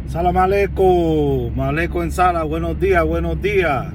Salam alaikum. Malaikum and salam. Buenos dias. Buenos dias.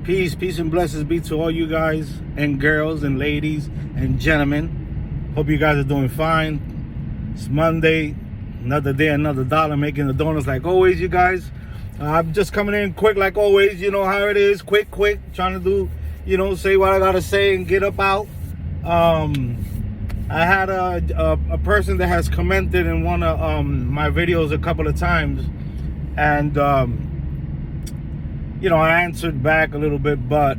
Peace and blessings be to all you guys and girls and ladies and gentlemen. Hope you guys are doing fine. It's Monday. Another day, another dollar, making the donuts like always, you guys. I'm just coming in quick like always. You know how it is. Quick. Trying to do, say what I got to say and get up out. I had a person that has commented in one of my videos a couple of times, and I answered back a little bit, but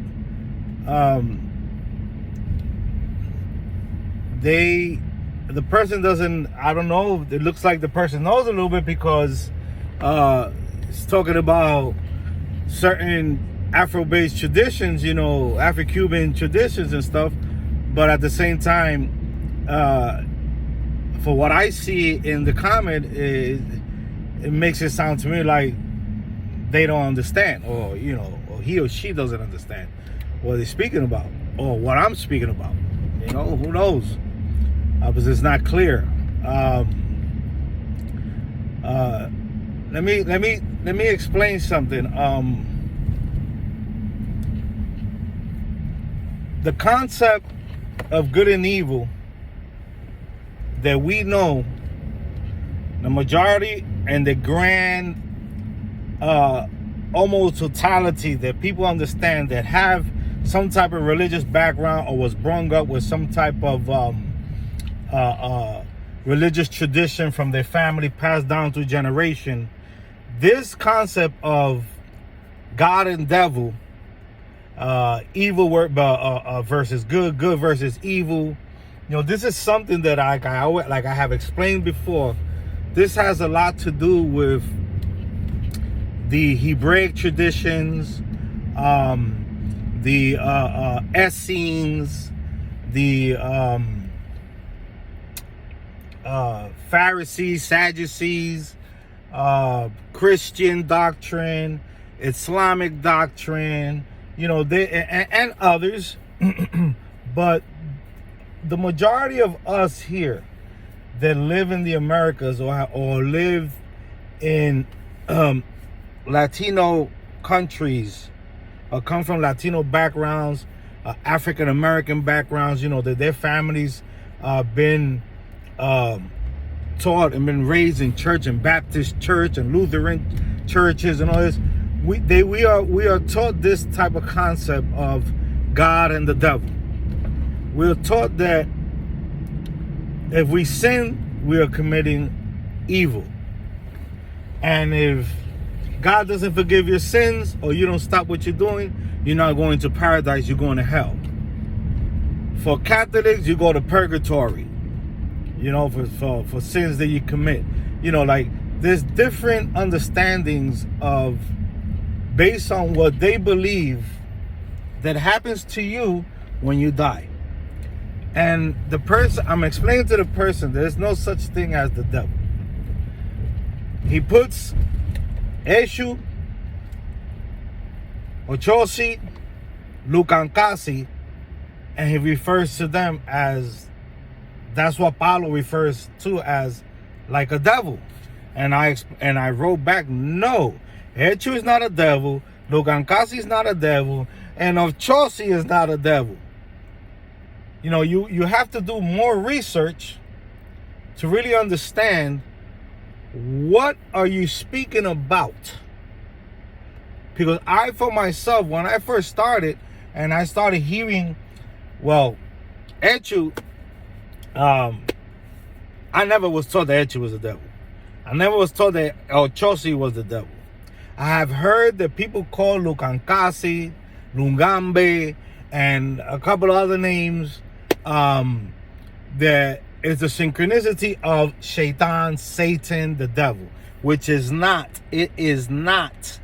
the person doesn't, I don't know, it looks like the person knows a little bit because it's talking about certain Afro-based traditions, Afro-Cuban traditions and stuff, but at the same time, for what I see in the comment, it makes it sound to me like they don't understand, or he or she doesn't understand what they're speaking about, or what I'm speaking about. Who knows? Because it's not clear. Let me explain something. The concept of good and evil that we know, the majority and the grand almost totality that people understand that have some type of religious background or was brought up with some type of religious tradition from their family passed down through generation, this concept of God and devil, evil work versus good versus evil, this is something that I have explained before. This has a lot to do with the Hebraic traditions, the Essenes, the Pharisees, Sadducees, Christian doctrine, Islamic doctrine, and others. But the majority of us here that live in the Americas or live in Latino countries, or come from Latino backgrounds, African American backgrounds, that their families been taught and been raised in church and Baptist church and Lutheran churches and all this. We are taught this type of concept of God and the devil. We're taught that if we sin, we are committing evil. And if God doesn't forgive your sins, or you don't stop what you're doing, you're not going to paradise, you're going to hell. For Catholics, you go to purgatory, for sins that you commit. There's different understandings of, based on what they believe that happens to you when you die. And the person, I'm explaining to the person, there's no such thing as the devil. He puts Eshu, Ochosi, Lucancasi, and he refers to them as, that's what Paulo refers to as, like a devil. And I wrote back, no, Eshu is not a devil, Lucancasi is not a devil, and Ochosi is not a devil. You have to do more research to really understand what are you speaking about. Because I, for myself, when I first started and I started hearing, Eshu, I never was taught that Eshu was the devil. I never was taught that Ochosi was the devil. I have heard that people call Lucancasi, Lungambe, and a couple of other names, that is the synchronicity of Shaitan, Satan, the devil, which is not. It is not.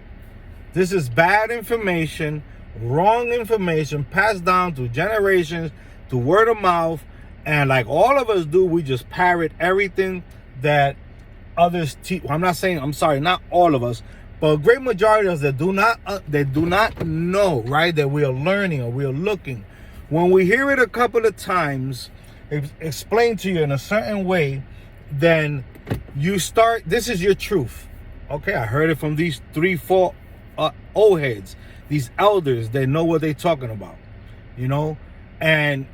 This is bad information, wrong information, passed down through generations, through word of mouth, and like all of us do, we just parrot everything that others teach. I'm not all of us, but a great majority of us that do not know, right, that we are learning or we are looking. When we hear it a couple of times, explained to you in a certain way, then you start, this is your truth. Okay, I heard it from these 3, 4 old heads, these elders. They know what they're talking about, you know. And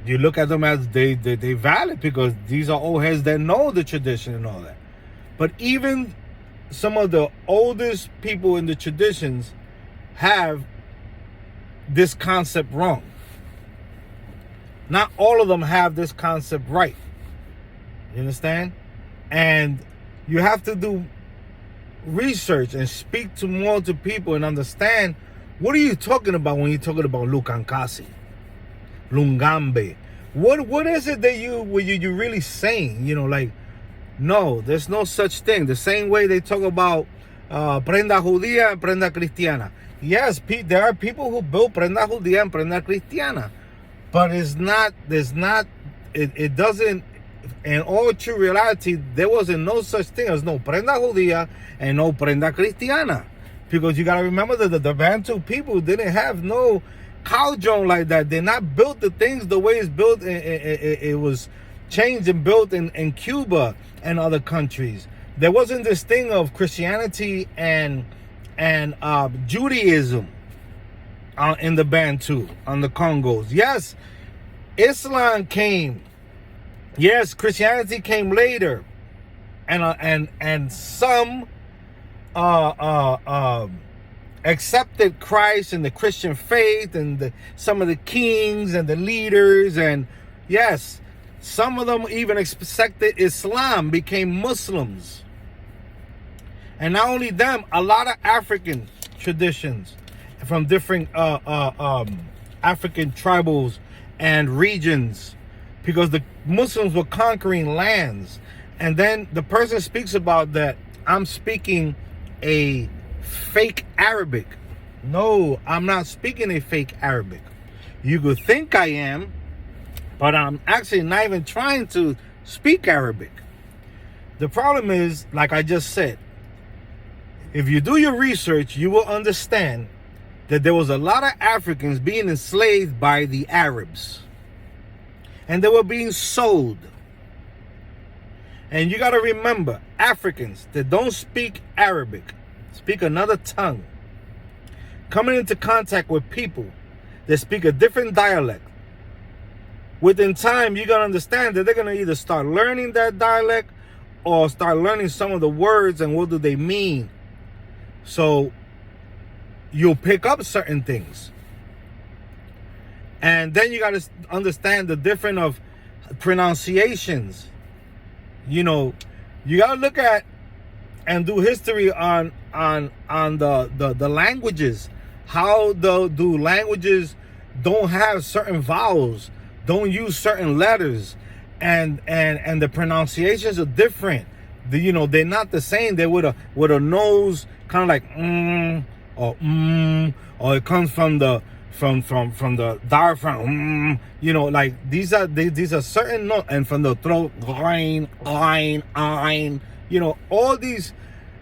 you look at them as they valid because these are old heads that know the tradition and all that. But even some of the oldest people in the traditions have this concept wrong. Not all of them have this concept right. You understand? And you have to do research and speak to more to people and understand what are you talking about when you're talking about Lukankasi, Lungambe. What is it that you really saying? You know, like, no, there's no such thing. The same way they talk about prenda judía and prenda cristiana. Yes, there are people who build prenda judía and prenda cristiana, but it doesn't, in all true reality, there wasn't no such thing as no prenda judía and no prenda cristiana. Because you got to remember that the Bantu people didn't have no cauldron like that. They not built the things the way it's built. It was changed and built in Cuba and other countries. There wasn't this thing of Christianity and Judaism in the Bantu, on the Congos. Yes, Islam came. Yes, Christianity came later, and some accepted Christ and the Christian faith, and some of the kings and the leaders, and yes, some of them even accepted Islam, became Muslims. And not only them, a lot of African traditions from different African tribals and regions, because the Muslims were conquering lands. And then the person speaks about that, I'm speaking a fake Arabic. No, I'm not speaking a fake Arabic. You could think I am, but I'm actually not even trying to speak Arabic. The problem is, like I just said, if you do your research, you will understand that there was a lot of Africans being enslaved by the Arabs. And they were being sold. And you got to remember, Africans that don't speak Arabic, speak another tongue, coming into contact with people that speak a different dialect, within time, you're going to understand that they're going to either start learning that dialect or start learning some of the words and what do they mean. So you'll pick up certain things. And then you got to understand the different of pronunciations. You know, you got to look at and do history on the languages. How do languages don't have certain vowels, don't use certain letters, and the pronunciations are different. They're not the same. They with a nose kind of like or it comes from the diaphragm, like these are certain notes, and from the throat, line, all these,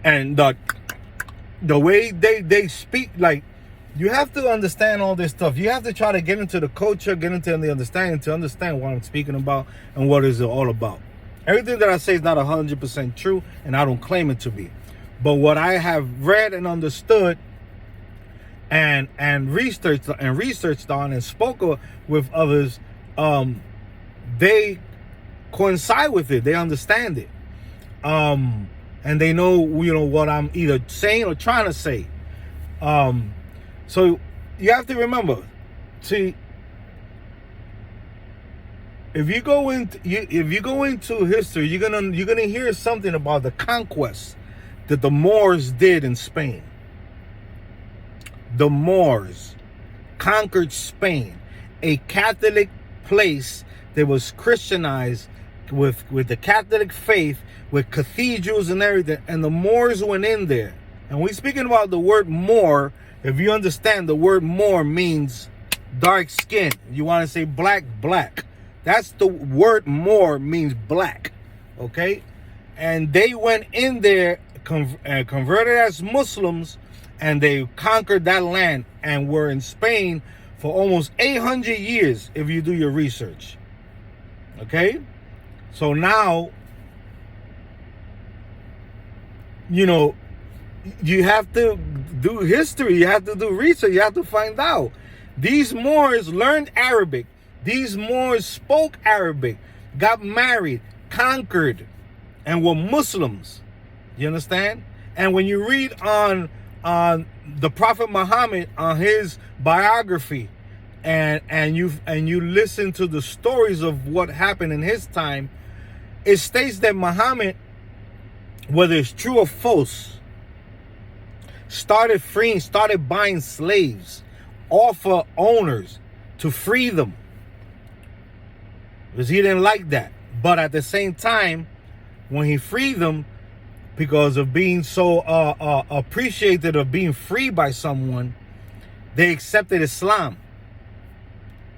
and the way they speak, like, you have to understand all this stuff. You have to try to get into the culture, get into the understanding, to understand what I'm speaking about and what is it all about. Everything that I say is not 100% true, and I don't claim it to be. But what I have read and understood and researched on and spoke with others, they coincide with it. They understand it. And they know, what I'm either saying or trying to say. So you have to remember, see, if you go into history, you're gonna hear something about the conquest that the Moors did in Spain. The Moors conquered Spain, a Catholic place that was Christianized with the Catholic faith, with cathedrals and everything, and the Moors went in there. And we're speaking about the word Moor. If you understand, the word Moor means dark skin. You want to say black. That's the word. Moor means black. Okay? And they went in there, converted as Muslims, and they conquered that land and were in Spain for almost 800 years, if you do your research. Okay? So now, you have to do history. You have to do research. You have to find out. These Moors learned Arabic. These Moors spoke Arabic, got married, conquered, and were Muslims. You understand? And when you read on the Prophet Muhammad, on his biography, and you listen to the stories of what happened in his time, it states that Muhammad, whether it's true or false, started buying slaves off of owners to free them, because he didn't like that. But at the same time, when he freed them, because of being so appreciated of being free by someone, they accepted Islam.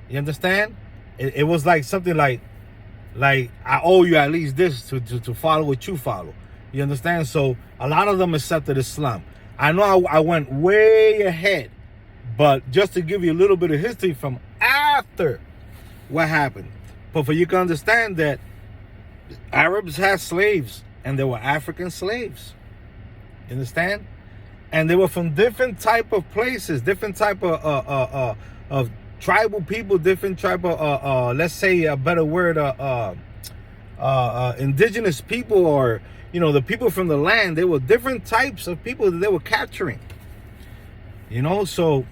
You understand? It was like something like I owe you at least this to follow what you follow. You understand? So a lot of them accepted Islam. I know I went way ahead, but just to give you a little bit of history from after what happened. But for you to understand that Arabs had slaves, and they were African slaves. You understand? And they were from different type of places, different type of tribal people, different type of let's say a better word, indigenous people, or the people from the land. They were different types of people that they were capturing. So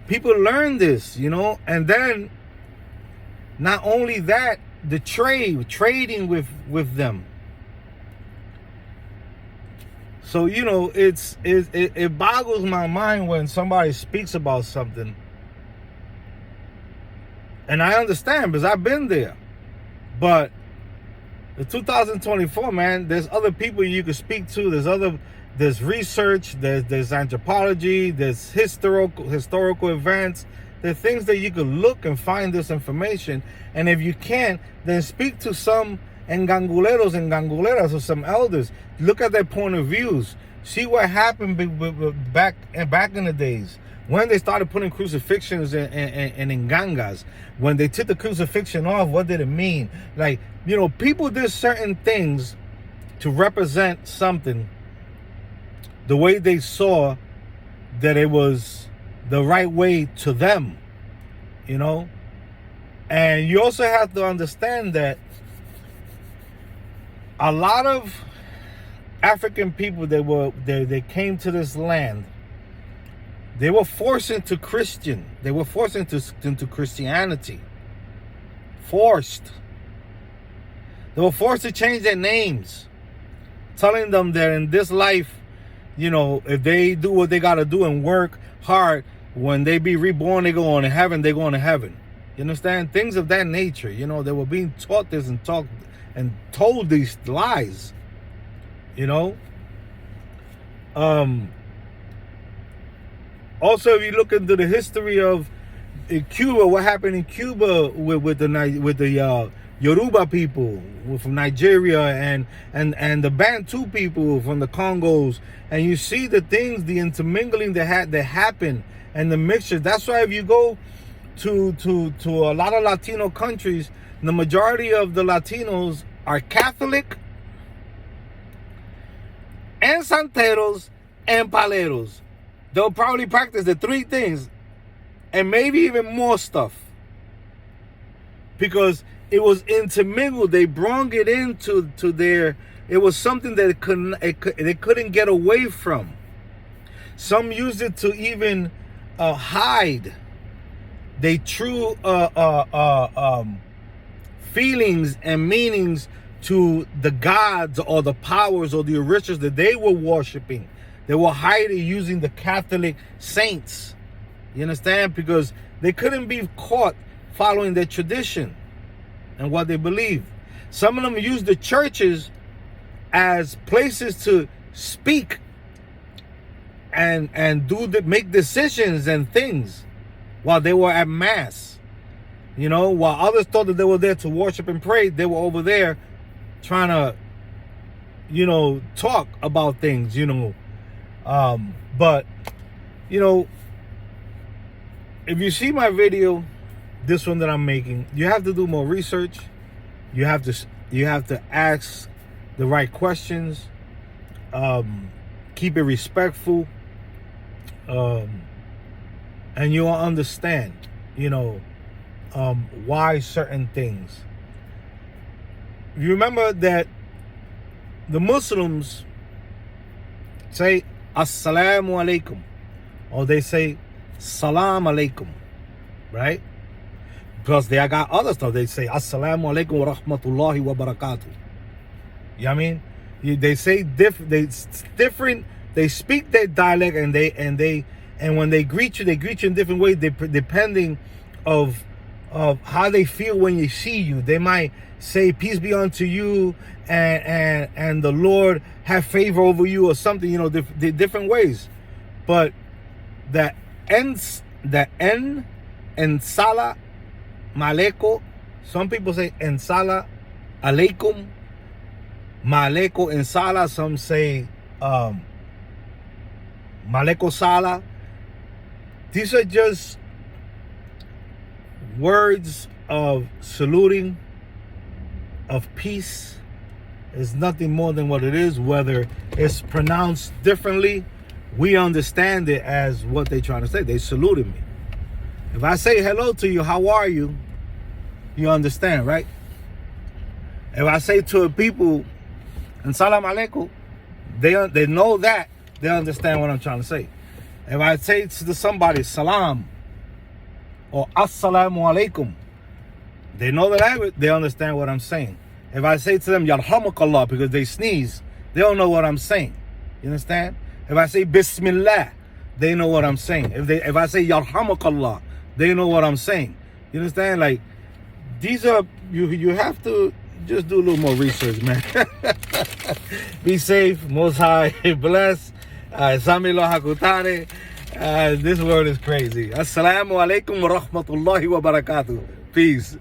people learned this, and then not only that, the trading with them. So it boggles my mind when somebody speaks about something, and I understand because I've been there. But the 2024, man, there's other people you can speak to. There's research, there's anthropology, there's historical events. There are things that you could look and find this information. And if you can't, then speak to some enganguleros and ganguleras or some elders. Look at their point of views. See what happened back in the days when they started putting crucifixions in gangas. When they took the crucifixion off, what did it mean? Like, people did certain things to represent something the way they saw that it was the right way to them, And you also have to understand that a lot of African people, they came to this land, they were forced into Christian. They were forced into Christianity. Forced. They were forced to change their names, telling them that in this life, if they do what they got to do and work hard, when they be reborn, they go on to heaven. They go on to heaven. You understand? Things of that nature. They were being taught this and told these lies. Also, if you look into the history of Cuba, what happened in Cuba with the Yoruba people from Nigeria and the Bantu people from the Congos, and you see the things, the intermingling that happened, and the mixture. That's why if you go to a lot of Latino countries, the majority of the Latinos are Catholic and Santeros and Paleros. They'll probably practice the three things and maybe even more stuff, because it was intermingled. They brought it into their. It was something that they couldn't get away from. Some used it to even hide their true feelings and meanings to the gods or the powers or the rituals that they were worshiping. They were hiding using the Catholic saints. You understand? Because they couldn't be caught following their tradition and what they believe. Some of them used the churches as places to speak and make decisions and things while they were at mass. While others thought that they were there to worship and pray, they were over there trying to, talk about things, but, if you see my video, this one that I'm making, you have to do more research. You have to ask the right questions. keep it respectful, and you'll understand, why certain things. You remember that the Muslims say Assalamu alaikum, or they say Salam alaikum, right? Because they got other stuff. They say Assalamu alaikum wa rahmatullahi wa barakatuh. You know what I mean? They say different. They speak their dialect, and when they greet you in different ways, depending of how they feel when you see you. They might say peace be unto you, and the Lord have favor over you, or something. The different ways. But the en sala maleko. Some people say en sala alaikum. Maleko en sala. Some say maleko sala. These are just words of saluting, of peace. Is nothing more than what it is. Whether it's pronounced differently, we understand it as what they're trying to say. They saluted me. If I say hello to you, how are you? You understand, right? If I say to people, and salam alaikum, they know that. They understand what I'm trying to say. If I say to somebody, salam, or assalamu alaikum, they know the language, they understand what I'm saying. If I say to them, yarhamukallah, because they sneeze, they don't know what I'm saying. You understand? If I say bismillah, they know what I'm saying. If I say yarhamukallah, they know what I'm saying. You understand? Like, these are, you have to just do a little more research, man. Be safe, Most High bless. Samilo Hakutare. This world is crazy. Assalamu alaikum wa rahmatullahi wa barakatuh. Peace.